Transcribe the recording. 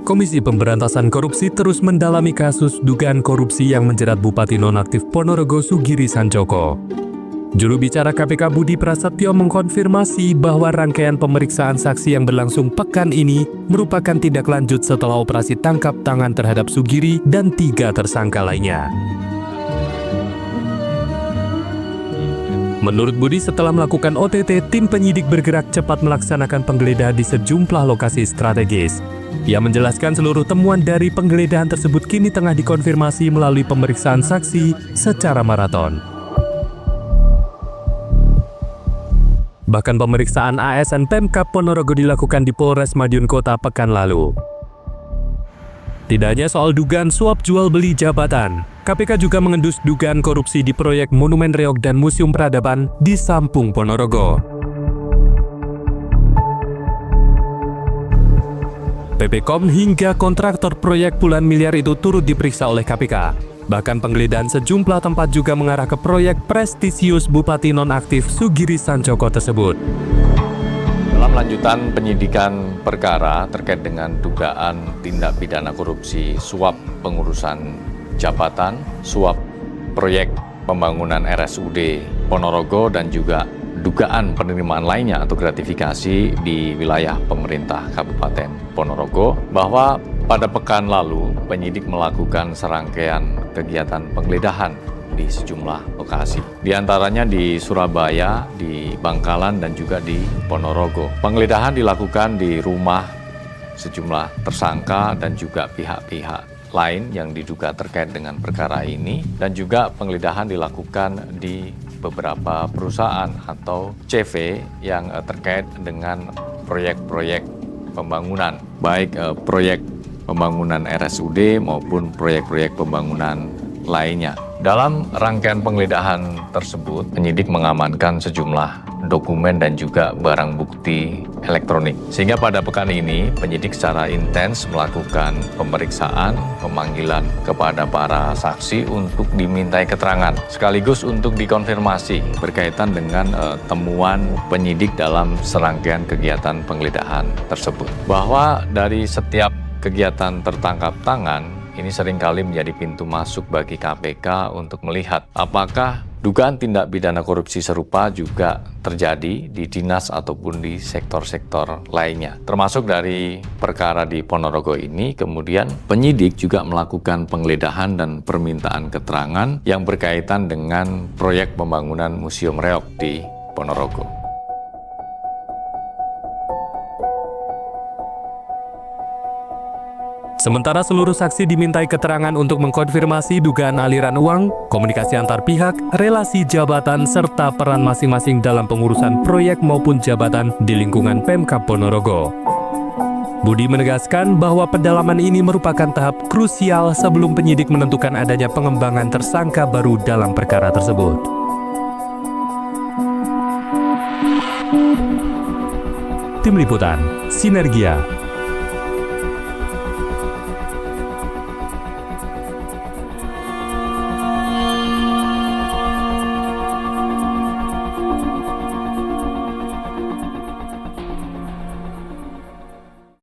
Komisi Pemberantasan Korupsi terus mendalami kasus dugaan korupsi yang menjerat Bupati Nonaktif Ponorogo Sugiri Sancoko. Juru bicara KPK Budi Prasetyo mengkonfirmasi bahwa rangkaian pemeriksaan saksi yang berlangsung pekan ini merupakan tindak lanjut setelah operasi tangkap tangan terhadap Sugiri dan 3 tersangka lainnya. Menurut Budi, setelah melakukan OTT, tim penyidik bergerak cepat melaksanakan penggeledahan di sejumlah lokasi strategis. Ia menjelaskan seluruh temuan dari penggeledahan tersebut kini tengah dikonfirmasi melalui pemeriksaan saksi secara maraton. Bahkan pemeriksaan ASN Pemkab Ponorogo dilakukan di Polres Madiun Kota pekan lalu. Tidak hanya soal dugaan suap jual beli jabatan, KPK juga mengendus dugaan korupsi di proyek Monumen Reog dan Museum Peradaban di Sampung, Ponorogo. PPKOM hingga kontraktor proyek puluhan miliar itu turut diperiksa oleh KPK. Bahkan penggeledahan sejumlah tempat juga mengarah ke proyek prestisius Bupati Nonaktif Sugiri Sancoko tersebut. Dalam lanjutan penyidikan perkara terkait dengan dugaan tindak pidana korupsi suap pengurusan jabatan, suap proyek pembangunan RSUD Ponorogo dan juga dugaan penerimaan lainnya atau gratifikasi di wilayah pemerintah Kabupaten Ponorogo, bahwa pada pekan lalu penyidik melakukan serangkaian kegiatan penggeledahan di sejumlah lokasi. Di antaranya di Surabaya, di Bangkalan, dan juga di Ponorogo. Penggeledahan dilakukan di rumah sejumlah tersangka dan juga pihak-pihak lain yang diduga terkait dengan perkara ini, dan juga penggeledahan dilakukan di beberapa perusahaan atau CV yang terkait dengan proyek-proyek pembangunan, baik proyek pembangunan RSUD maupun proyek-proyek pembangunan lainnya. Dalam rangkaian penggeledahan tersebut, penyidik mengamankan sejumlah dokumen dan juga barang bukti elektronik. Sehingga pada pekan ini, penyidik secara intens melakukan pemeriksaan, pemanggilan kepada para saksi untuk dimintai keterangan, sekaligus untuk dikonfirmasi berkaitan dengan temuan penyidik dalam serangkaian kegiatan penggeledahan tersebut. Bahwa dari setiap kegiatan tertangkap tangan, ini seringkali menjadi pintu masuk bagi KPK untuk melihat apakah dugaan tindak pidana korupsi serupa juga terjadi di dinas ataupun di sektor-sektor lainnya. Termasuk dari perkara di Ponorogo ini, kemudian penyidik juga melakukan penggeledahan dan permintaan keterangan yang berkaitan dengan proyek pembangunan Museum Reog di Ponorogo. Sementara seluruh saksi dimintai keterangan untuk mengkonfirmasi dugaan aliran uang, komunikasi antar pihak, relasi jabatan, serta peran masing-masing dalam pengurusan proyek maupun jabatan di lingkungan Pemkab Ponorogo. Budi menegaskan bahwa pendalaman ini merupakan tahap krusial sebelum penyidik menentukan adanya pengembangan tersangka baru dalam perkara tersebut. Tim Liputan, Sinergia.